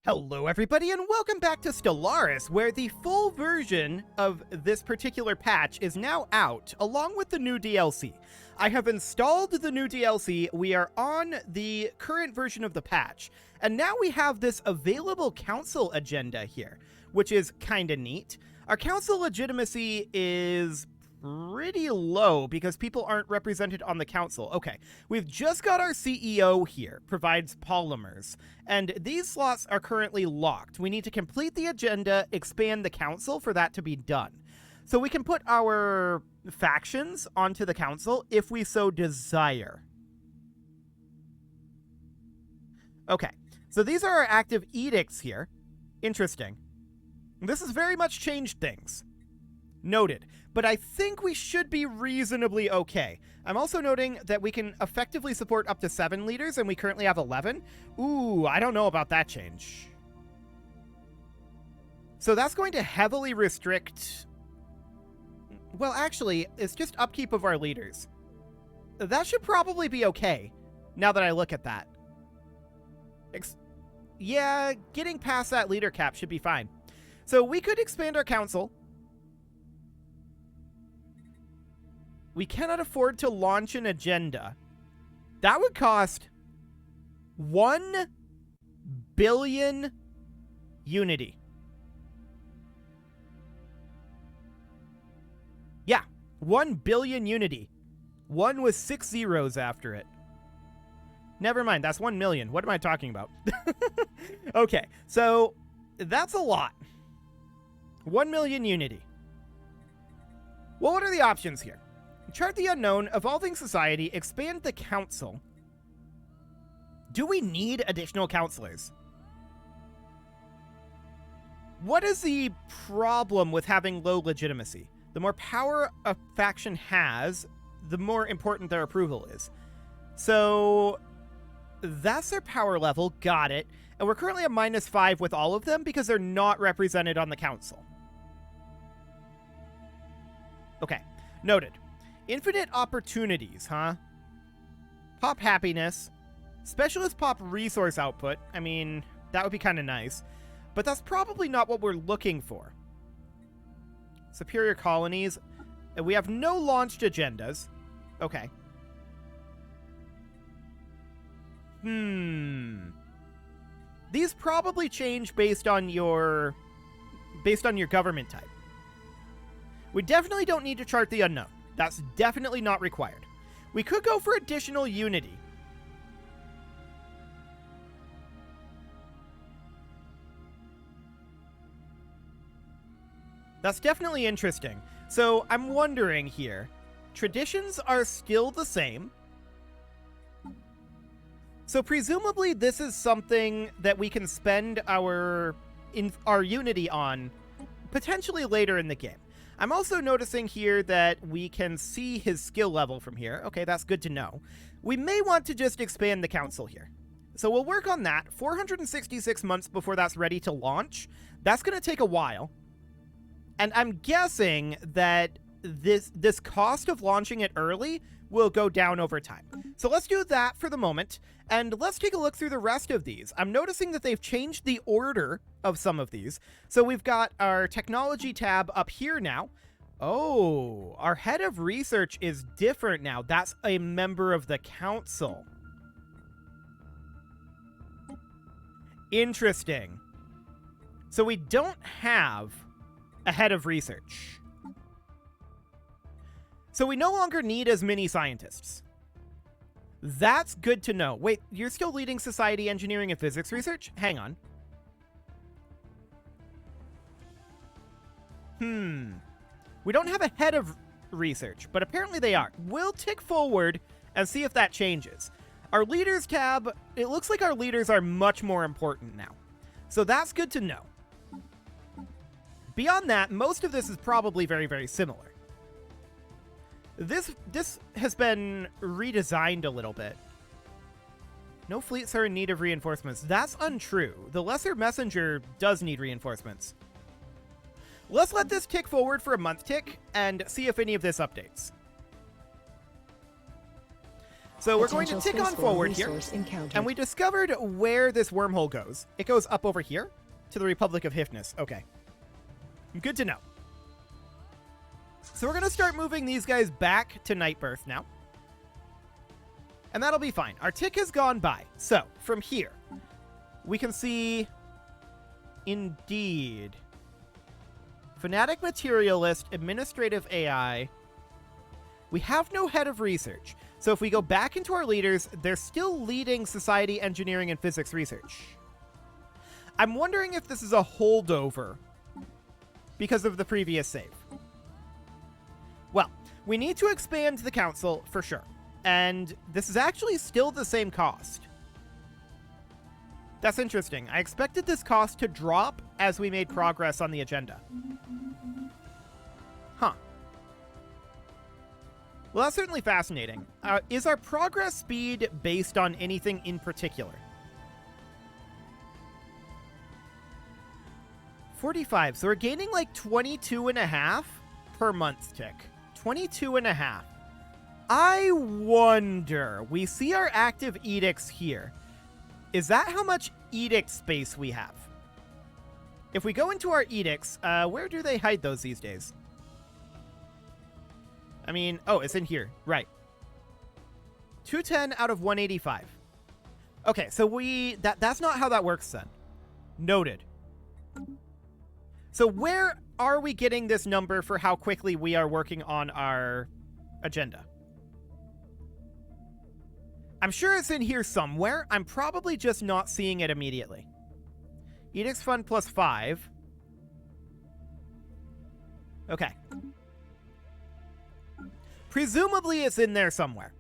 Hello everybody and welcome back to Stellaris, where the full version of this particular patch is now out, along with the new DLC. I have installed the new DLC, we are on the current version of the patch, and now we have this available council agenda here, which is kinda neat. Our council legitimacy is pretty low because people aren't represented on the council. Okay, we've just got our CEO here, provides polymers, and these slots are currently locked. We need to complete the agenda, expand the council for that to be done. So we can put our factions onto the council if we so desire. Okay, so these are our active edicts here. Interesting. This has very much changed things. Noted. But I think we should be reasonably okay. I'm also noting that we can effectively support up to 7 leaders, and we currently have 11. Ooh, I don't know about that change. So that's going to heavily restrict... Well, actually, it's just upkeep of our leaders. That should probably be okay, now that I look at that. Yeah, getting past that leader cap should be fine. So we could expand our council. We cannot afford to launch an agenda. That would cost 1 billion unity. Yeah, 1 billion unity. 1 with 6 zeros after it. Never mind, that's 1 million. What am I talking about? Okay, so that's a lot. 1 million unity. Well, what are the options here? Chart the unknown, evolving society, expand the council. Do we need additional counselors? What is the problem with having low legitimacy? The more power a faction has, the more important their approval is. So that's their power level, got it. And we're currently at -5 with all of them because they're not represented on the council. Okay, noted. Infinite opportunities, huh? Pop happiness. Specialist pop resource output. I mean, that would be kind of nice. But that's probably not what we're looking for. Superior colonies. We have no launched agendas. Okay. These probably change based on your government type. We definitely don't need to chart the unknown. That's definitely not required. We could go for additional unity. That's definitely interesting. So I'm wondering here, traditions are still the same. So presumably this is something that we can spend our unity on potentially later in the game. I'm also noticing here that we can see his skill level from here. Okay, that's good to know. We may want to just expand the council here. So we'll work on that. 466 months before that's ready to launch. That's going to take a while. And I'm guessing that this cost of launching it early will go down over time. So let's do that for the moment, and let's take a look through the rest of these. I'm noticing that they've changed the order of some of these. So we've got our technology tab up here now. Oh, our head of research is different now. That's a member of the council. Interesting. So we don't have a head of research. So we no longer need as many scientists. That's good to know. Wait, you're still leading society, engineering, and physics research? Hang on. We don't have a head of research, but apparently they are. We'll tick forward and see if that changes. Our leaders tab, it looks like our leaders are much more important now. So that's good to know. Beyond that, most of this is probably very, very similar. This has been redesigned a little bit. No fleets are in need of reinforcements. That's untrue. The Lesser Messenger does need reinforcements. Let's let this tick forward for a month tick and see if any of this updates. So we're going to tick on forward here, and we discovered where this wormhole goes. It goes up over here to the Republic of Hypnos. Okay. Good to know. So we're going to start moving these guys back to Nightbirth now. And that'll be fine. Our tick has gone by. So, from here, we can see... Indeed. Fanatic Materialist, Administrative AI. We have no head of research. So if we go back into our leaders, they're still leading society, engineering, and physics research. I'm wondering if this is a holdover because of the previous save. Well, we need to expand the council for sure. And this is actually still the same cost. That's interesting. I expected this cost to drop as we made progress on the agenda. Huh. Well, that's certainly fascinating. Is our progress speed based on anything in particular? 45. So we're gaining like 22.5 per month tick. 22.5. I wonder. We see our active edicts here. Is that how much edict space we have? If we go into our edicts, where do they hide those these days? I mean, oh, it's in here. Right. 210 out of 185. Okay, so that's not how that works then. Noted. So where are we getting this number for how quickly we are working on our agenda? I'm sure it's in here somewhere. I'm probably just not seeing it immediately. Edicts Fund plus 5. Okay. Presumably it's in there somewhere.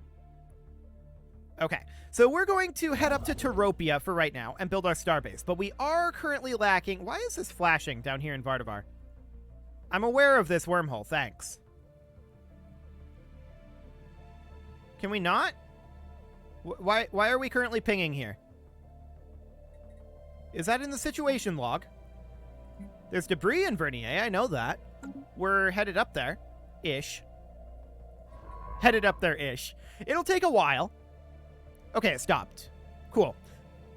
Okay, so we're going to head up to Teropia for right now and build our starbase, but we are currently lacking... Why is this flashing down here in Vardavar? I'm aware of this wormhole, thanks. Can we not? Why are we currently pinging here? Is that in the situation log? There's debris in Vernier, I know that. We're headed up there. Ish. Headed up there-ish. It'll take a while. Okay, it stopped. Cool.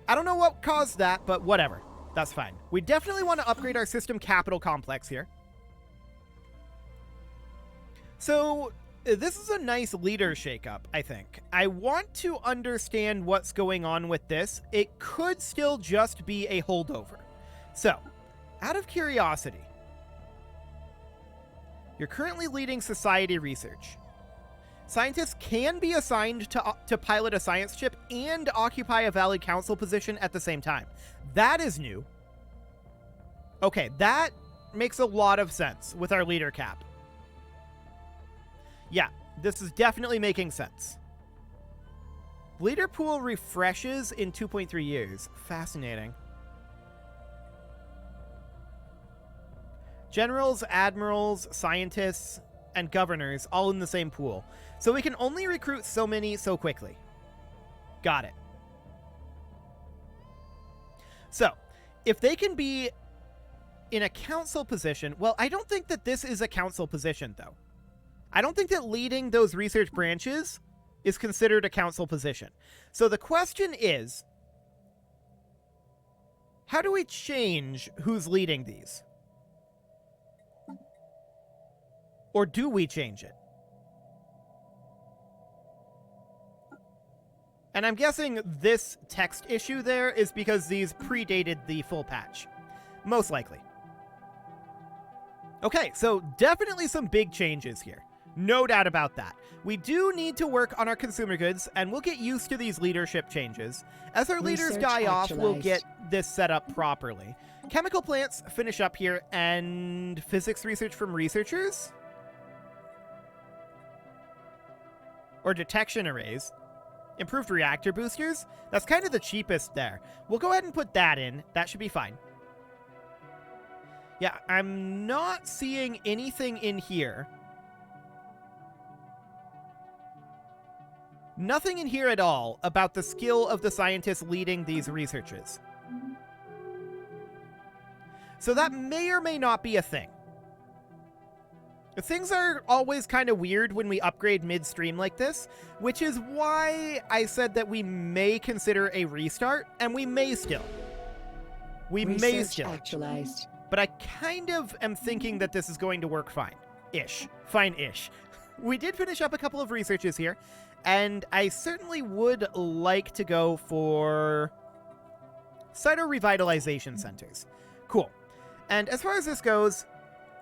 I don't know what caused that, but whatever. That's fine. We definitely want to upgrade our system capital complex here. So... this is a nice leader shakeup, I think. I want to understand what's going on with this. It could still just be a holdover. So, out of curiosity, you're currently leading society research. Scientists can be assigned to pilot a science ship and occupy a valid council position at the same time. That is new. Okay, that makes a lot of sense with our leader cap. Yeah, this is definitely making sense. Leader pool refreshes in 2.3 years. Fascinating. Generals, admirals, scientists, and governors all in the same pool. So we can only recruit so many so quickly. Got it. So, if they can be in a council position... Well, I don't think that this is a council position, though. I don't think that leading those research branches is considered a council position. So the question is, how do we change who's leading these? Or do we change it? And I'm guessing this text issue there is because these predated the full patch. Most likely. Okay, so definitely some big changes here. No doubt about that. We do need to work on our consumer goods, and we'll get used to these leadership changes. As our leaders die off, we'll get this set up properly. Chemical plants finish up here, and physics research from researchers? Or detection arrays. Improved reactor boosters? That's kind of the cheapest there. We'll go ahead and put that in. That should be fine. Yeah, I'm not seeing anything in here. Nothing in here at all about the skill of the scientists leading these researches. So that may or may not be a thing. Things are always kind of weird when we upgrade midstream like this, which is why I said that we may consider a restart, and we may still. Actualized. But I kind of am thinking that this is going to work fine. Fine-ish. We did finish up a couple of researches here, and I certainly would like to go for cyto-revitalization centers. Cool. And as far as this goes,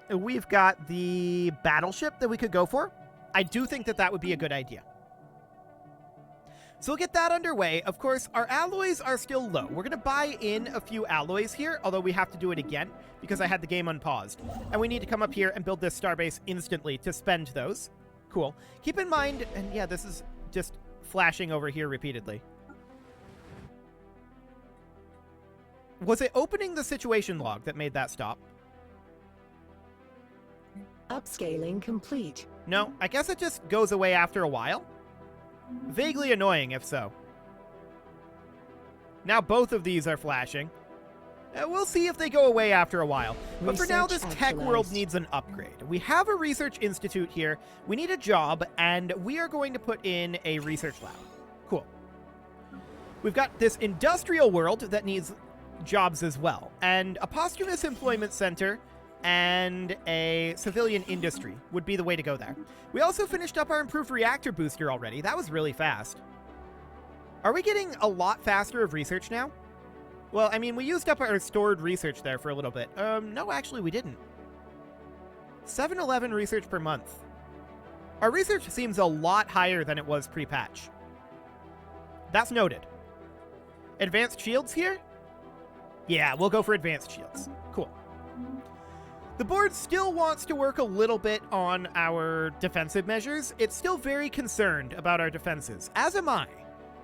we've got the battleship that we could go for. I do think that that would be a good idea. So we'll get that underway. Of course, our alloys are still low. We're going to buy in a few alloys here, although we have to do it again because I had the game unpaused. And we need to come up here and build this starbase instantly to spend those. Cool. Keep in mind, and yeah, this is just flashing over here repeatedly. Was it opening the situation log that made that stop? Upscaling complete. No, I guess it just goes away after a while. Vaguely annoying, if so. Now both of these are flashing. We'll see if they go away after a while. But for now, this tech world needs an upgrade. We have a research institute here. We need a job, and we are going to put in a research lab. Cool. We've got this industrial world that needs jobs as well, and a posthumous employment center and a civilian industry would be the way to go there. We also finished up our improved reactor booster already. That was really fast. Are we getting a lot faster of research now? Well, I mean, we used up our stored research there for a little bit. No, actually, we didn't. 711 research per month. Our research seems a lot higher than it was pre-patch. That's noted. Advanced shields here? Yeah, we'll go for advanced shields. Cool. The board still wants to work a little bit on our defensive measures. It's still very concerned about our defenses, as am I.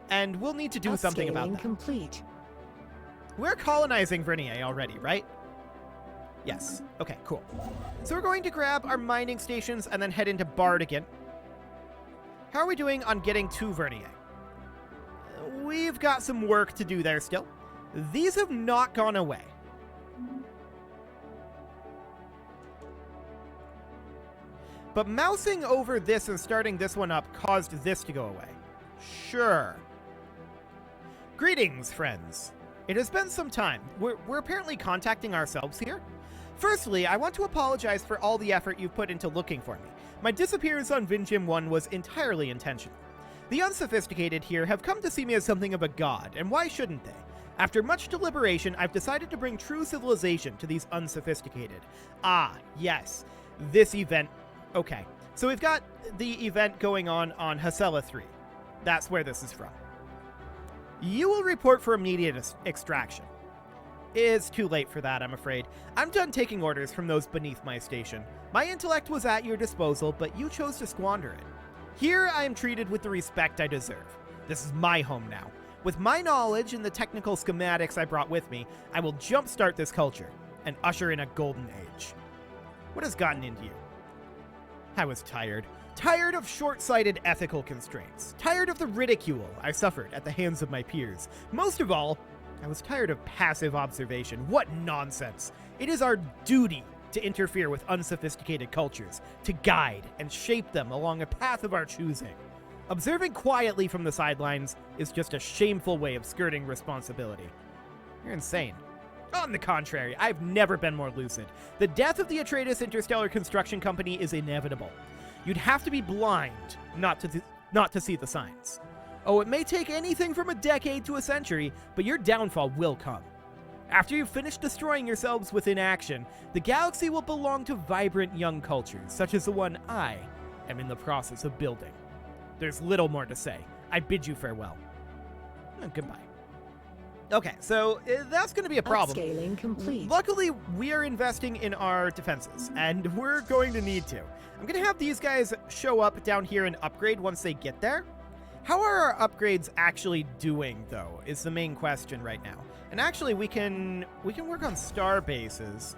And we'll need to do something about that. Complete. We're colonizing Vernier already, right? Yes. Okay, cool. So we're going to grab our mining stations and then head into Bard again. How are we doing on getting to Vernier? We've got some work to do there still. These have not gone away. But mousing over this and starting this one up caused this to go away. Sure. Greetings, friends. It has been some time. We're apparently contacting ourselves here. Firstly, I want to apologize for all the effort you've put into looking for me. My disappearance on Vinjim 1 was entirely intentional. The unsophisticated here have come to see me as something of a god, and why shouldn't they? After much deliberation, I've decided to bring true civilization to these unsophisticated. Ah, yes. This event. Okay, so we've got the event going on Hasela 3. That's where this is from. You will report for immediate extraction. It's too late for that, I'm afraid. I'm done taking orders from those beneath my station. My intellect was at your disposal, but you chose to squander it. Here I am treated with the respect I deserve. This is my home now. With my knowledge and the technical schematics I brought with me, I will jumpstart this culture and usher in a golden age. What has gotten into you? I was tired. Tired of short-sighted ethical constraints. Tired of the ridicule I suffered at the hands of my peers. Most of all, I was tired of passive observation. What nonsense! It is our duty to interfere with unsophisticated cultures, to guide and shape them along a path of our choosing. Observing quietly from the sidelines is just a shameful way of skirting responsibility. You're insane. On the contrary, I've never been more lucid. The death of the Atreides Interstellar Construction Company is inevitable. You'd have to be blind not to see the signs. Oh, it may take anything from a decade to a century, but your downfall will come. After you've finished destroying yourselves with inaction, the galaxy will belong to vibrant young cultures, such as the one I am in the process of building. There's little more to say. I bid you farewell. Goodbye. Okay, so that's going to be a problem. Upscaling complete. Luckily, we are investing in our defenses, and we're going to need to. I'm going to have these guys show up down here and upgrade once they get there. How are our upgrades actually doing, though, is the main question right now. And actually, we can work on star bases.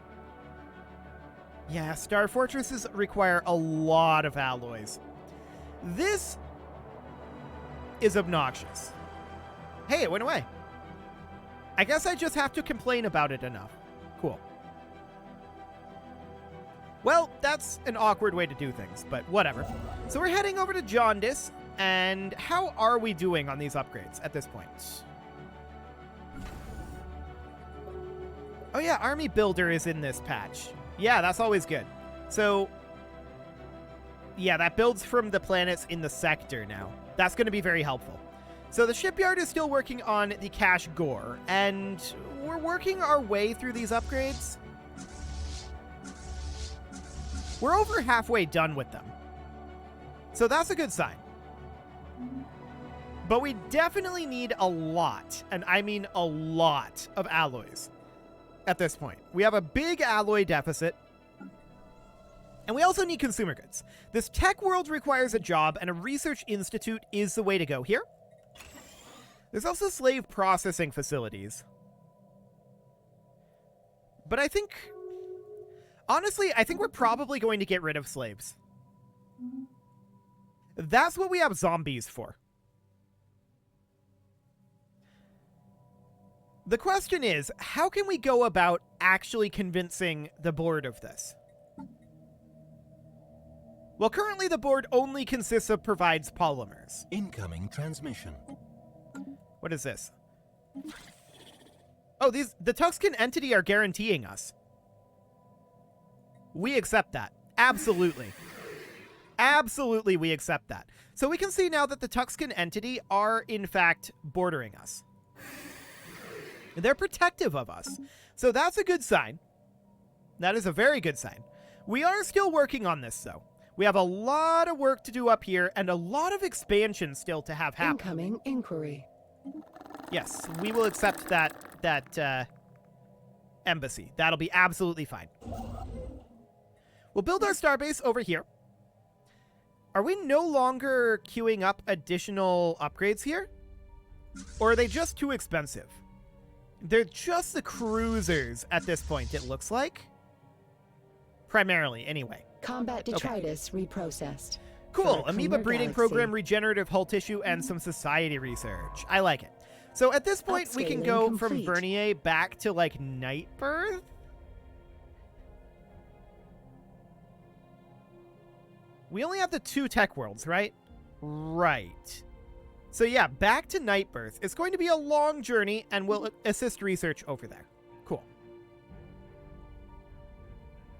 Yeah, star fortresses require a lot of alloys. This is obnoxious. Hey, it went away. I guess I just have to complain about it enough. Cool. Well, that's an awkward way to do things, but whatever. So we're heading over to Jaundice, and how are we doing on these upgrades at this point? Oh yeah, Army Builder is in this patch. Yeah, that's always good. So, yeah, that builds from the planets in the sector now. That's going to be very helpful. So the shipyard is still working on the Cache Gore, and we're working our way through these upgrades. We're over halfway done with them. So that's a good sign. But we definitely need a lot, and I mean a lot, of alloys at this point. We have a big alloy deficit, and we also need consumer goods. This tech world requires a job, and a research institute is the way to go here. There's also slave processing facilities. But I think... honestly, I think we're probably going to get rid of slaves. That's what we have zombies for. The question is, how can we go about actually convincing the board of this? Well, currently the board only consists of provides polymers. Incoming transmission. What is this? Oh, the Tuxcan entity are guaranteeing us. We accept that. Absolutely. Absolutely, we accept that. So we can see now that the Tuxcan entity are, in fact, bordering us. They're protective of us. So that's a good sign. That is a very good sign. We are still working on this, though. We have a lot of work to do up here and a lot of expansion still to have happen. Incoming inquiry. Yes, we will accept that embassy. That'll be absolutely fine. We'll build our starbase over here. Are we no longer queuing up additional upgrades here? Or are they just too expensive? They're just the cruisers at this point, it looks like. Primarily, anyway. Combat detritus reprocessed. Cool. For a Amoeba cleaner breeding galaxy. program, regenerative hull tissue, and some society research. I like it. So at this point, we can Upscaling go complete. from Vernier back to, like, Nightbirth? We only have the 2 tech worlds, right? Right. So yeah, back to Nightbirth. It's going to be a long journey, and we'll assist research over there. Cool.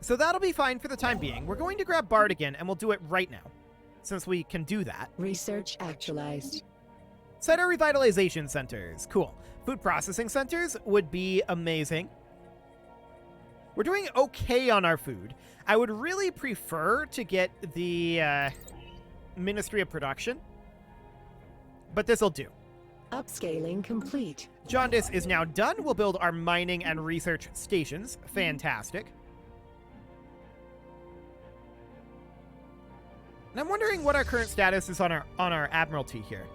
So that'll be fine for the time being. We're going to grab Bard again, and we'll do it right now, since we can do that. Research actualized. Set our revitalization centers. Cool. Food processing centers would be amazing. We're doing okay on our food. I would really prefer to get the Ministry of Production, but this'll do. Upscaling complete. Jaundice is now done. We'll build our mining and research stations. Fantastic. And I'm wondering what our current status is on our Admiralty here.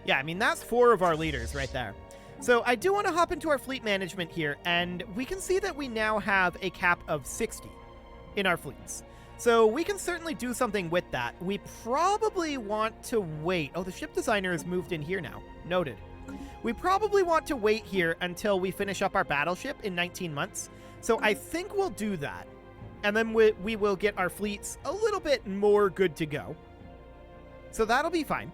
Yeah, I mean, that's 4 of our leaders right there. So I do want to hop into our fleet management here, and we can see that we now have a cap of 60 in our fleets. So we can certainly do something with that. We probably want to wait. Oh, the ship designer has moved in here now. Noted. We probably want to wait here until we finish up our battleship in 19 months. So I think we'll do that. And then we will get our fleets a little bit more good to go. So that'll be fine.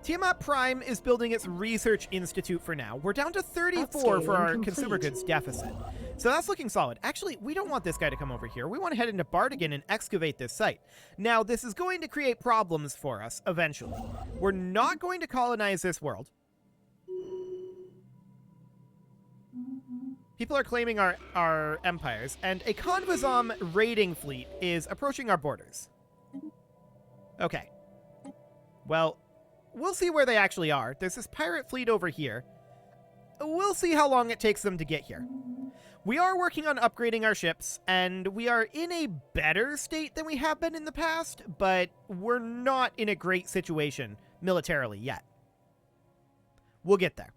Tiamat Prime is building its research institute for now. We're down to 34 for our Upscaling consumer complete. goods deficit. So that's looking solid. Actually, we don't want this guy to come over here. We want to head into Bardigan and excavate this site. Now, this is going to create problems for us eventually. We're not going to colonize this world. People are claiming our empires, and a Convazom raiding fleet is approaching our borders. Okay. Well, we'll see where they actually are. There's this pirate fleet over here. We'll see how long it takes them to get here. We are working on upgrading our ships, and we are in a better state than we have been in the past, but we're not in a great situation militarily yet. We'll get there.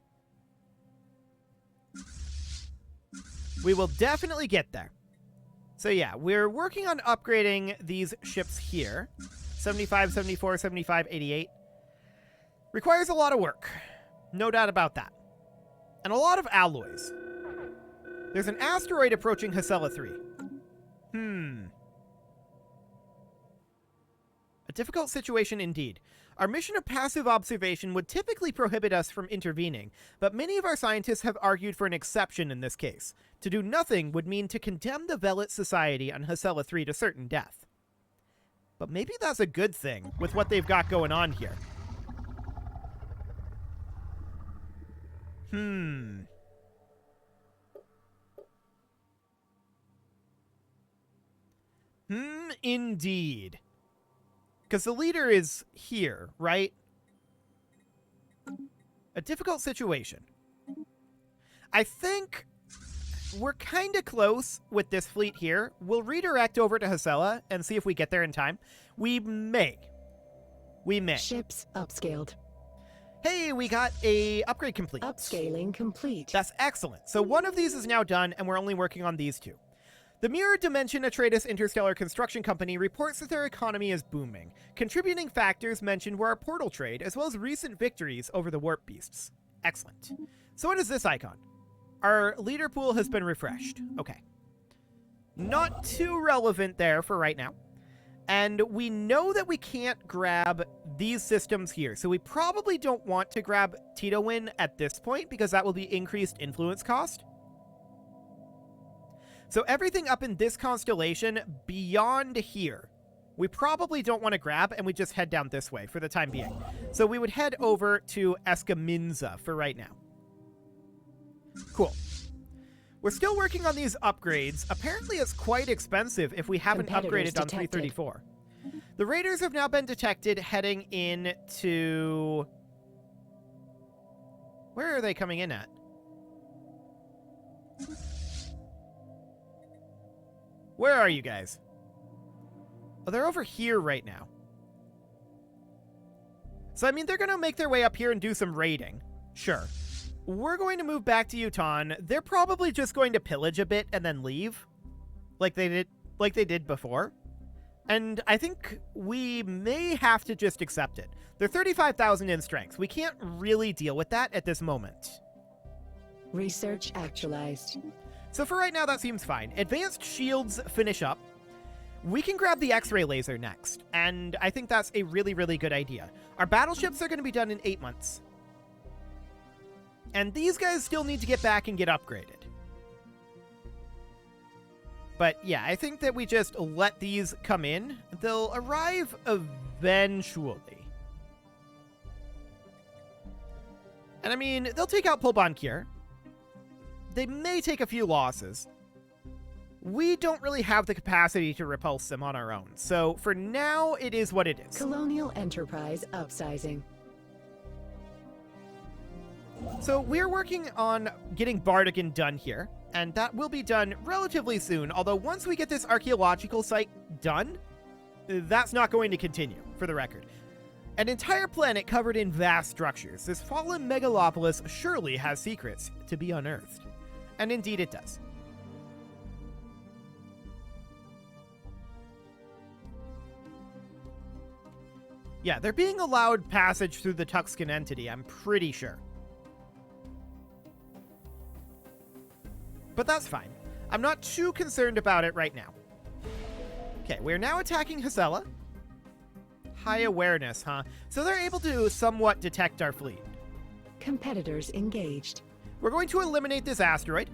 We will definitely get there. So yeah, we're working on upgrading these ships here. 75, 74, 75, 88. Requires a lot of work. No doubt about that. And a lot of alloys. There's an asteroid approaching Hasela 3. A difficult situation indeed. Our mission of passive observation would typically prohibit us from intervening, but many of our scientists have argued for an exception in this case. To do nothing would mean to condemn the Velit society on Hasela 3 to certain death. But maybe that's a good thing with what they've got going on here. Indeed. Because the leader is here, right? A difficult situation. I think we're kind of close with this fleet here. We'll redirect over to Hasela and see if we get there in time. We may. Ships upscaled. Hey, we got a upgrade complete. Upscaling complete. That's excellent. So one of these is now done, and we're only working on these two. The Mirror Dimension Atreides Interstellar Construction Company reports that their economy is booming. Contributing factors mentioned were our portal trade, as well as recent victories over the warp beasts. Excellent. So what is this icon? Our leader pool has been refreshed. Okay. Not too relevant there for right now. And we know that we can't grab these systems here, so we probably don't want to grab Titowin at this point, because that will be increased influence cost. So everything up in this constellation beyond here, we probably don't want to grab, and we just head down this way for the time being. So we would head over to Escaminza for right now. Cool. We're still working on these upgrades. Apparently it's quite expensive if we haven't upgraded on 334. The raiders have now been detected heading in to... Where are they coming in at? Where are you guys? Oh, they're over here right now. So, I mean, they're going to make their way up here and do some raiding. Sure. We're going to move back to Uton. They're probably just going to pillage a bit and then leave. Like they did before. And I think we may have to just accept it. They're 35,000 in strength. We can't really deal with that at this moment. Research actualized. So for right now, that seems fine. Advanced shields finish up. We can grab the X-ray laser next, and I think that's a really, really good idea. Our battleships are going to be done in 8 months. And these guys still need to get back and get upgraded. But yeah, I think that we just let these come in. They'll arrive eventually. And I mean, they'll take out Pulbankir. They may take a few losses. We don't really have the capacity to repulse them on our own. So for now, it is what it is. Colonial Enterprise upsizing. So we're working on getting Bardigan done here, and that will be done relatively soon. Although once we get this archaeological site done, that's not going to continue, for the record. An entire planet covered in vast structures. This fallen megalopolis surely has secrets to be unearthed. And indeed it does. Yeah, they're being allowed passage through the Tuxcan entity, I'm pretty sure. But that's fine. I'm not too concerned about it right now. Okay, we're now attacking Hasela. High awareness, huh? So they're able to somewhat detect our fleet. Competitors engaged. We're going to eliminate this asteroid.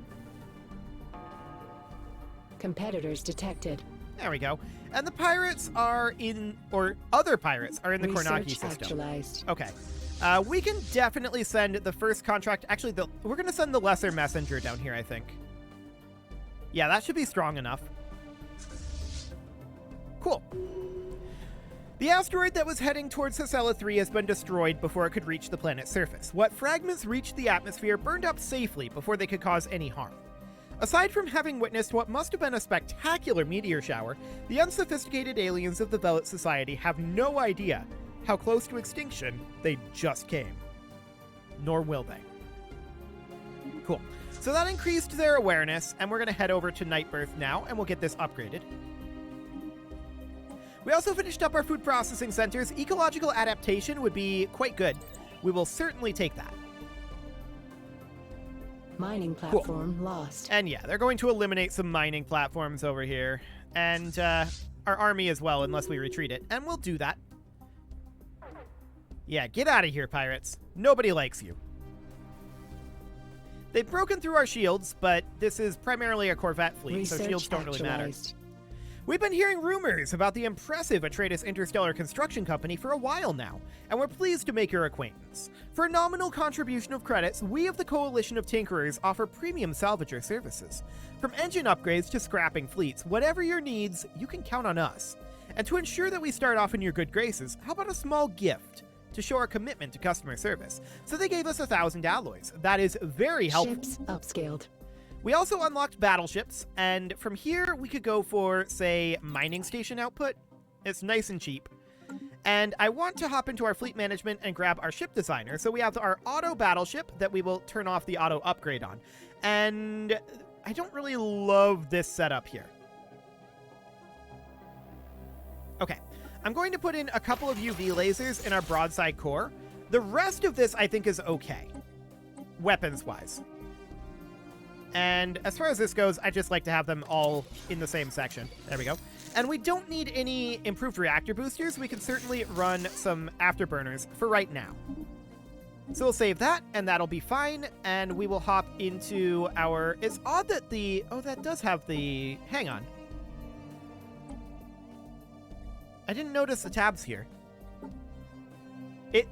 Competitors detected. There we go. And the pirates are in, or other pirates are in the Research Kornaki system. actualized. Okay. We can definitely send the first contract. Actually, we're going to send the lesser messenger down here, I think. Yeah, that should be strong enough. Cool. The asteroid that was heading towards Hasela 3 has been destroyed before it could reach the planet's surface. What fragments reached the atmosphere burned up safely before they could cause any harm. Aside from having witnessed what must have been a spectacular meteor shower, the unsophisticated aliens of the Velit Society have no idea how close to extinction they just came. Nor will they. Cool. So that increased their awareness, and we're going to head over to Nightbirth now, and we'll get this upgraded. We also finished up our food processing centers. Ecological adaptation would be quite good. We will certainly take that. Mining platform lost. And yeah, they're going to eliminate some mining platforms over here. And our army as well, unless we retreat it. And we'll do that. Yeah, get out of here, pirates. Nobody likes you. They've broken through our shields, but this is primarily a Corvette fleet, so shields don't really matter. We've been hearing rumors about the impressive Atreides Interstellar Construction Company for a while now, and we're pleased to make your acquaintance. For a nominal contribution of credits, we of the Coalition of Tinkerers offer premium salvager services. From engine upgrades to scrapping fleets, whatever your needs, you can count on us. And to ensure that we start off in your good graces, how about a small gift to show our commitment to customer service? So they gave us 1,000 alloys. That is very helpful. Ships upscaled. We also unlocked battleships, and from here we could go for, say, mining station output. It's nice and cheap. And I want to hop into our fleet management and grab our ship designer. So we have our auto battleship that we will turn off the auto upgrade on. And I don't really love this setup here. Okay, I'm going to put in a couple of UV lasers in our broadside core. The rest of this I think is okay, weapons-wise. And as far as this goes, I just like to have them all in the same section. There we go. And we don't need any improved reactor boosters. We can certainly run some afterburners for right now. So we'll save that, and that'll be fine. And we will hop into our... It's odd that the... Oh, that does have the... Hang on. I didn't notice the tabs here.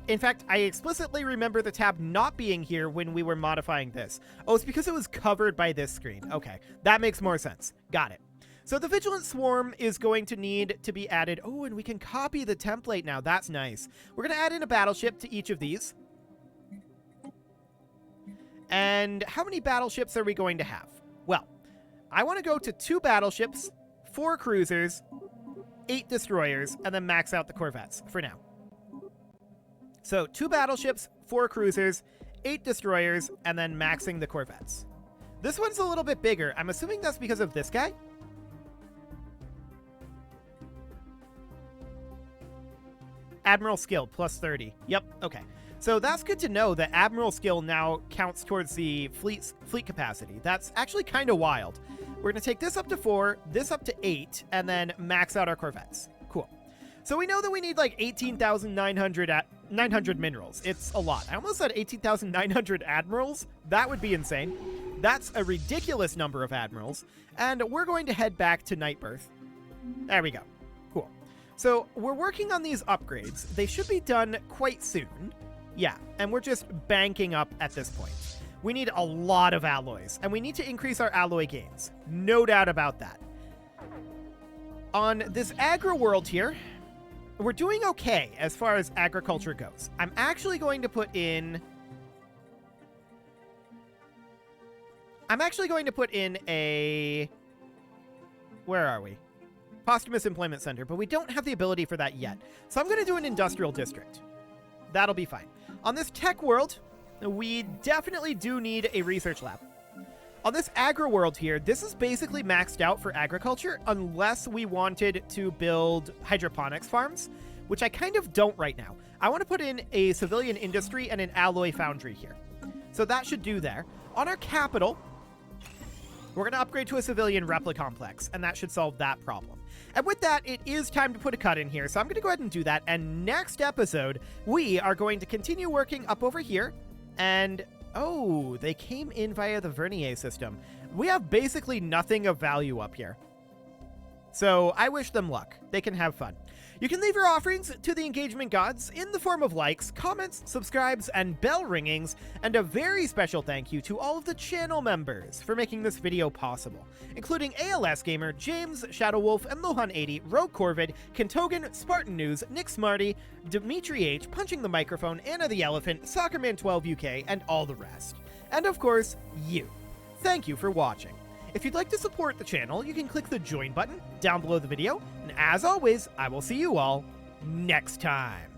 In fact, I explicitly remember the tab not being here when we were modifying this. Oh, it's because it was covered by this screen. Okay, that makes more sense. Got it. So the Vigilant Swarm is going to need to be added. Oh, and we can copy the template now. That's nice. We're going to add in a battleship to each of these. And how many battleships are we going to have? Well, I want to go to 2 battleships, 4 cruisers, 8 destroyers, and then max out the corvettes for now. So 2 battleships, 4 cruisers, 8 destroyers, and then maxing the corvettes. This one's a little bit bigger. I'm assuming that's because of this guy. Admiral skill, plus 30. Yep, okay. So that's good to know that Admiral skill now counts towards the fleet capacity. That's actually kind of wild. We're going to take this up to 4, this up to 8, and then max out our corvettes. Cool. So we know that we need like 18,900 minerals. It's a lot. I almost said 18,900 admirals. That would be insane. That's a ridiculous number of admirals. And we're going to head back to Nightbirth. There we go. Cool. So we're working on these upgrades. They should be done quite soon. Yeah, and we're just banking up at this point. We need a lot of alloys, and we need to increase our alloy gains. No doubt about that. On this agro world here, we're doing okay as far as agriculture goes. I'm actually going to put in... a... Where are we? Posthumous Employment Center, but we don't have the ability for that yet. So I'm going to do an industrial district. That'll be fine. On this tech world, we definitely do need a research lab. On this agro world here, this is basically maxed out for agriculture unless we wanted to build hydroponics farms, which I kind of don't right now. I want to put in a civilian industry and an alloy foundry here. So that should do there. On our capital, we're going to upgrade to a civilian replica complex, and that should solve that problem. And with that, it is time to put a cut in here, so I'm going to go ahead and do that. And next episode, we are going to continue working up over here, and... Oh, they came in via the Vernier system. We have basically nothing of value up here. So I wish them luck. They can have fun. You can leave your offerings to the engagement gods in the form of likes, comments, subscribes, and bell ringings, and a very special thank you to all of the channel members for making this video possible, including ALS Gamer, James, Shadow Wolf, and Lohan80, Rogue Corvid, Kentogan, Spartan News, Nick Smarty, Dimitri H, Punching the Microphone, Anna the Elephant, Soccerman12 UK, and all the rest. And of course, you. Thank you for watching. If you'd like to support the channel, you can click the join button down below the video, and as always, I will see you all next time.